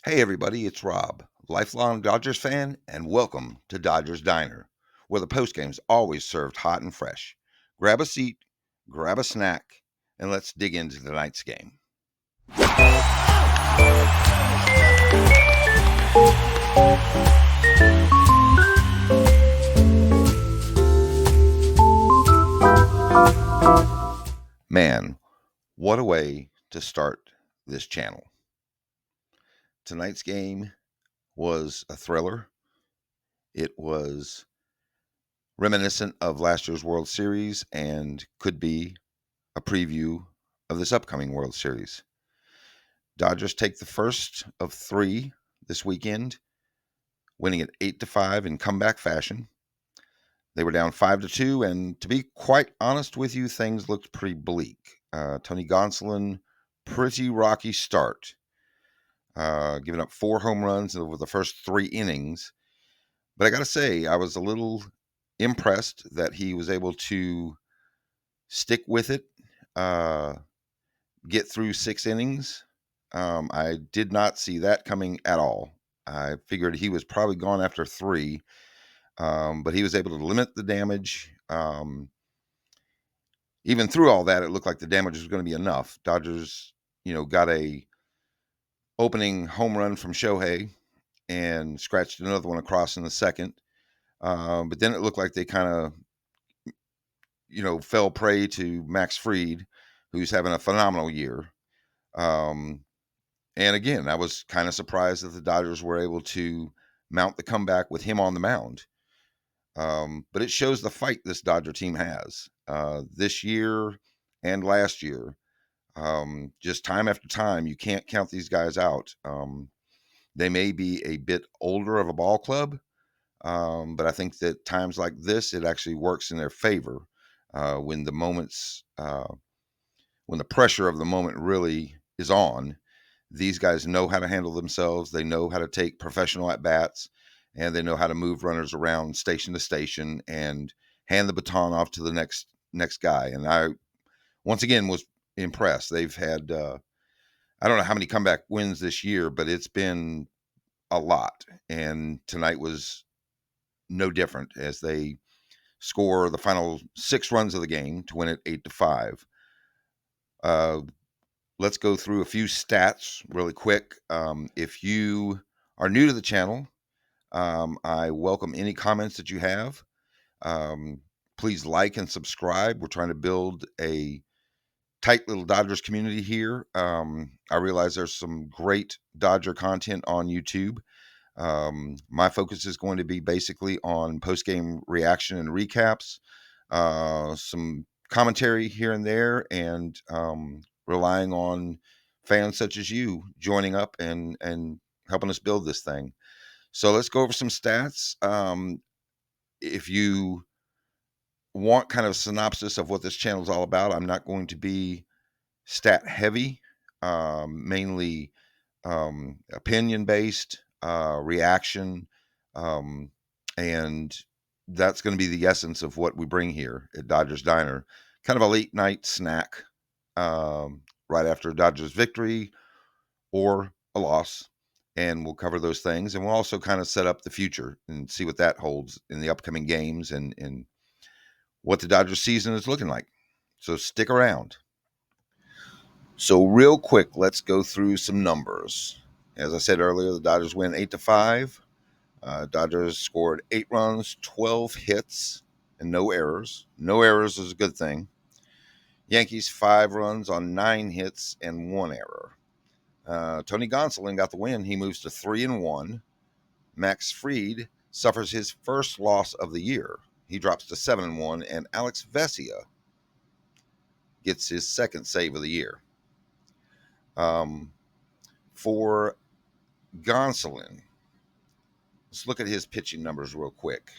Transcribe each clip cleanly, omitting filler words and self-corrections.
Hey everybody, it's Rob, lifelong Dodgers fan, and welcome to Dodgers Diner, where the postgame's always served hot and fresh. Grab a seat, grab a snack, and let's dig into tonight's game. Man, what a way to start this channel. Tonight's game was a thriller. It was reminiscent of last year's World Series and could be a preview of this upcoming World Series. Dodgers take the first of three this weekend, winning it 8-5 in comeback fashion. They were down 5-2, and to be quite honest with you, things looked pretty bleak. Tony Gonsolin, pretty rocky start, giving up 4 home runs over the first 3 innings. But I got to say, I was a little impressed that he was able to stick with it, get through 6 innings. I did not see that coming at all. I figured he was probably gone after 3, but he was able to limit the damage. Even through all that, it looked like the damage was going to be enough. Dodgers, got a opening home run from Shohei and scratched another one across in the second. But then it looked like they kind of, fell prey to Max Fried, who's having a phenomenal year. And again, I was kind of surprised that the Dodgers were able to mount the comeback with him on the mound. But it shows the fight this Dodger team has this year and last year. Just time after time, you can't count these guys out. They may be a bit older of a ball club, but I think that times like this, it actually works in their favor when when the pressure of the moment really is on. These guys know how to handle themselves. They know how to take professional at bats, and they know how to move runners around station to station and hand the baton off to the next guy. And I once again was impressed. They've had I don't know how many comeback wins this year, but it's been a lot. And tonight was no different as they score the final 6 runs of the game to win it 8-5. Uh, let's go through a few stats really quick. If you are new to the channel, I welcome any comments that you have. Please like and subscribe. We're trying to build a tight little Dodgers community here. I realize there's some great Dodger content on YouTube. My focus is going to be basically on post-game reaction and recaps, some commentary here and there, and relying on fans such as you joining up and helping us build this thing. So let's go over some stats. If you want kind of a synopsis of what this channel is all about, I'm not going to be stat heavy, mainly opinion based, reaction, and that's going to be the essence of what we bring here at Dodgers Diner. Kind of a late night snack right after a Dodgers victory or a loss. And we'll cover those things. And we'll also kind of set up the future and see what that holds in the upcoming games and what the Dodgers season is looking like. So stick around. So real quick, let's go through some numbers. As I said earlier, the Dodgers win 8-5. Dodgers scored 8 runs, 12 hits, and no errors. No errors is a good thing. Yankees 5 runs on 9 hits and 1 error. Tony Gonsolin got the win. He moves to 3-1. Max Fried suffers his first loss of the year. He drops to 7-1, and Alex Vesia gets his second save of the year. For Gonsolin, let's look at his pitching numbers real quick.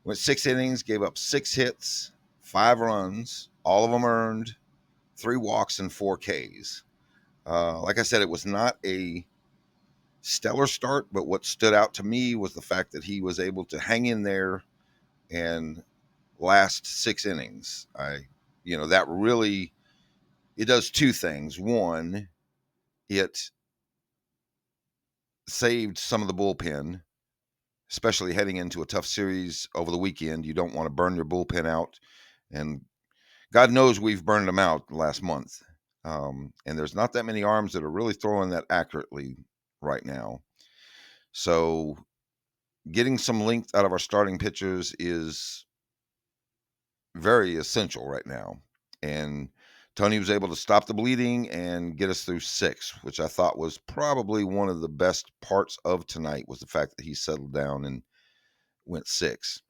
Went 6 innings, gave up 6 hits, 5 runs, all of them earned, 3 walks, and 4 Ks. Like I said, it was not a stellar start, but what stood out to me was the fact that he was able to hang in there and last 6 innings. That really, it does 2 things. One, it saved some of the bullpen, especially heading into a tough series over the weekend. You don't want to burn your bullpen out, and God knows we've burned them out last month. And there's not that many arms that are really throwing that accurately right now. So getting some length out of our starting pitchers is very essential right now. And Tony was able to stop the bleeding and get us through six, which I thought was probably one of the best parts of tonight was the fact that he settled down and went six.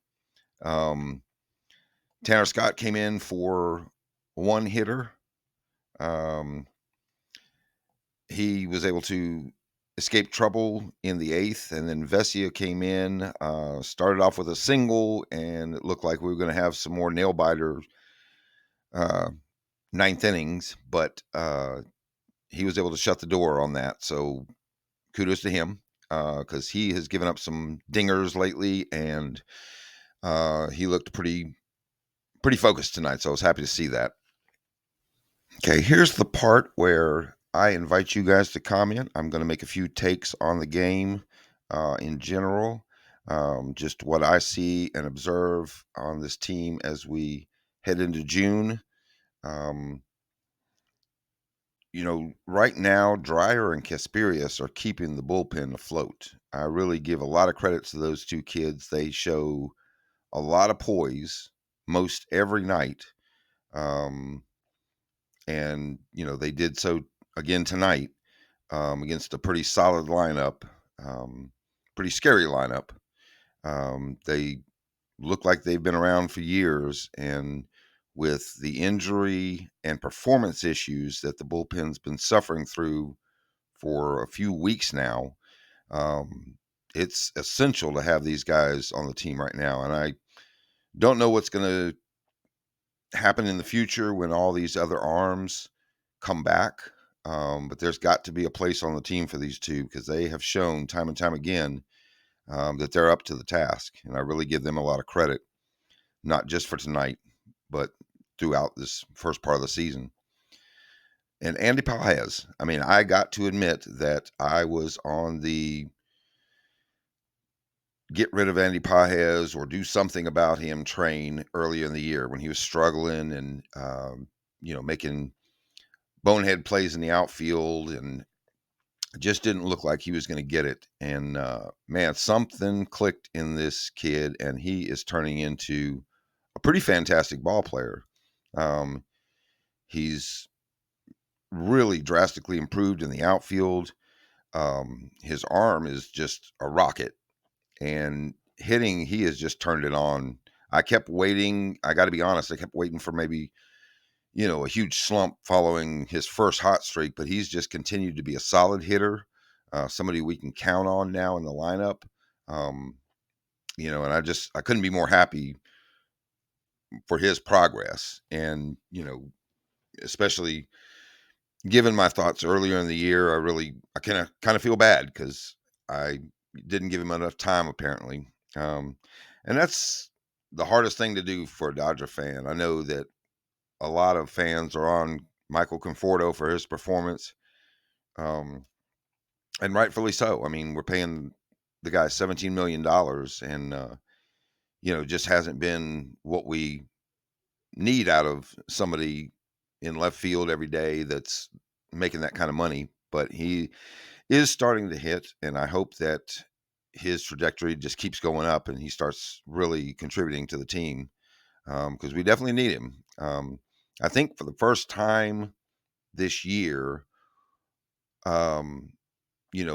Um, Tanner Scott came in for one hitter. Um, he was able to escape trouble in the eighth, and then Vesia came in, started off with a single, and it looked like we were going to have some more nail biter uh, ninth innings, but he was able to shut the door on that. So kudos to him because he has given up some dingers lately, and he looked pretty focused tonight. So I was happy to see that. Okay, here's the part where I invite you guys to comment. I'm going to make a few takes on the game in general, just what I see and observe on this team as we head into June. Um, right now, Dreyer and Casperius are keeping the bullpen afloat. I really give a lot of credit to those two kids. They show a lot of poise most every night. Um, and, they did so again tonight against a pretty solid lineup, pretty scary lineup. They look like they've been around for years. And with the injury and performance issues that the bullpen's been suffering through for a few weeks now, um, it's essential to have these guys on the team right now. And I don't know what's going to happen in the future when all these other arms come back. But there's got to be a place on the team for these two because they have shown time and time again that they're up to the task. And I really give them a lot of credit, not just for tonight, but throughout this first part of the season. And Andy Pages, I mean, I got to admit that I was on the get rid of Andy Pages or do something about him train earlier in the year when he was struggling and, making bonehead plays in the outfield and just didn't look like he was going to get it. And man, something clicked in this kid, and he is turning into a pretty fantastic ball player. He's really drastically improved in the outfield. His arm is just a rocket, and hitting, he has just turned it on. I kept waiting. I got to be honest. I kept waiting for maybe a huge slump following his first hot streak, but he's just continued to be a solid hitter, somebody we can count on now in the lineup. Um, and I couldn't be more happy for his progress. And, especially given my thoughts earlier in the year, I kind of feel bad because I didn't give him enough time apparently. And that's the hardest thing to do for a Dodger fan. I know that a lot of fans are on Michael Conforto for his performance, um, and rightfully so. I mean, we're paying the guy $17 million, and just hasn't been what we need out of somebody in left field every day that's making that kind of money. But he is starting to hit, and I hope that his trajectory just keeps going up and he starts really contributing to the team because we definitely need him. I think for the first time this year, um,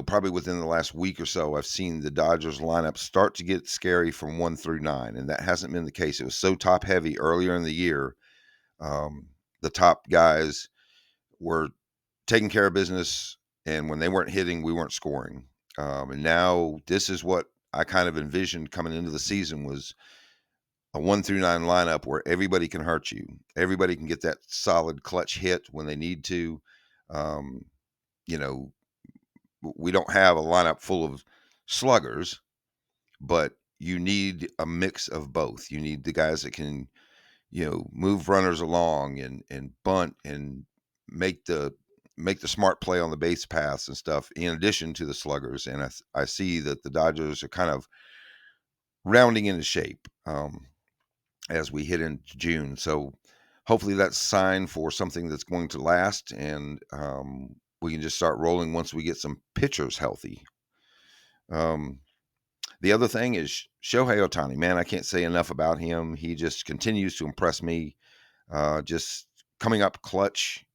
probably within the last week or so, I've seen the Dodgers lineup start to get scary from 1 through 9, and that hasn't been the case. It was so top heavy earlier in the year. Um, the top guys were taking care of business, and when they weren't hitting, we weren't scoring. And now this is what I kind of envisioned coming into the season was a 1 through 9 lineup where everybody can hurt you. Everybody can get that solid clutch hit when they need to. Um, you know, we don't have a lineup full of sluggers, but you need a mix of both. You need the guys that can, move runners along and bunt and make the make the smart play on the base paths and stuff, in addition to the sluggers. And I see that the Dodgers are kind of rounding into shape as we hit into June. So hopefully that's a sign for something that's going to last, and we can just start rolling once we get some pitchers healthy. Um, the other thing is Shohei Otani. Man, I can't say enough about him. He just continues to impress me. Just coming up clutch.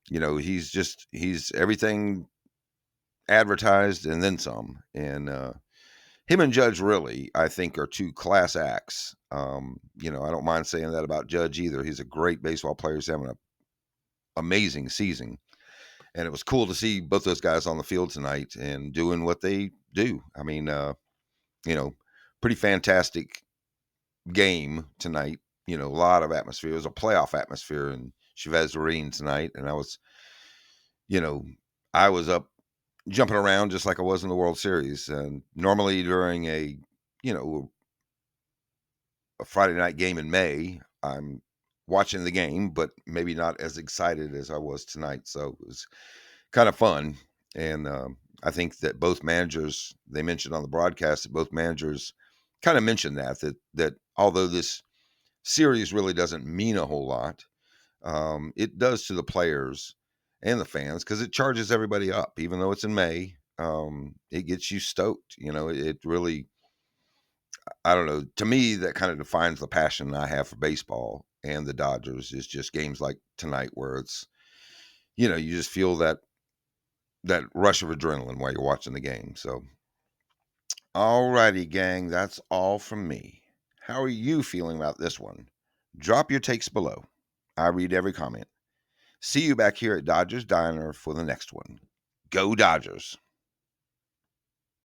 He's everything advertised and then some. And him and Judge really, I think, are two class acts. I don't mind saying that about Judge either. He's a great baseball player. He's having an amazing season. And it was cool to see both those guys on the field tonight and doing what they do. I mean, you know, pretty fantastic game tonight. A lot of atmosphere. It was a playoff atmosphere in Chavez Ravine tonight. And you know, I was up jumping around just like I was in the World Series. And normally during you know, a Friday night game in May, I'm watching the game, but maybe not as excited as I was tonight. So it was kind of fun. And I think that both managers, they mentioned on the broadcast that both managers kind of mentioned that although this series really doesn't mean a whole lot, it does to the players and the fans because it charges everybody up. Even though it's in May, it gets you stoked. It really, I don't know. To me, that kind of defines the passion I have for baseball and the Dodgers is just games like tonight where it's, you just feel that rush of adrenaline while you're watching the game. So, all righty, gang, that's all from me. How are you feeling about this one? Drop your takes below. I read every comment. See you back here at Dodgers Diner for the next one. Go Dodgers.